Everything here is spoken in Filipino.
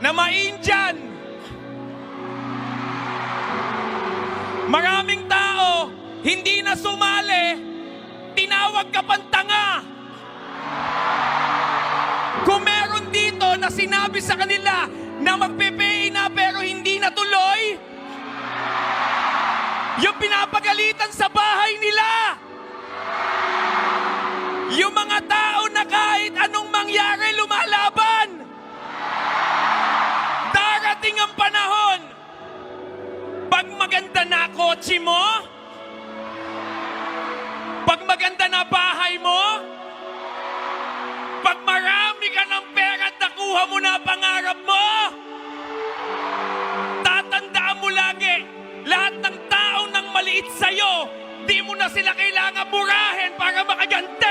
na ma-Indian. Maraming tao, hindi na sumali, tinawag ka pang tanga. Kung meron dito na sinabi sa kanila na magpe-pay na pero hindi natuloy, yung pinapagalitan sa bahay nila, yung mga tao na kahit anong mangyari lumalaban, darating ang panahon, pag maganda na kotse mo, pag maganda na bahay mo, pag marami ka ng pera at nakuha mo na pangarap mo, tatandaan mo lagi, lahat ng taong nang maliit sa'yo, di mo na sila kailangan murahin para makaganda.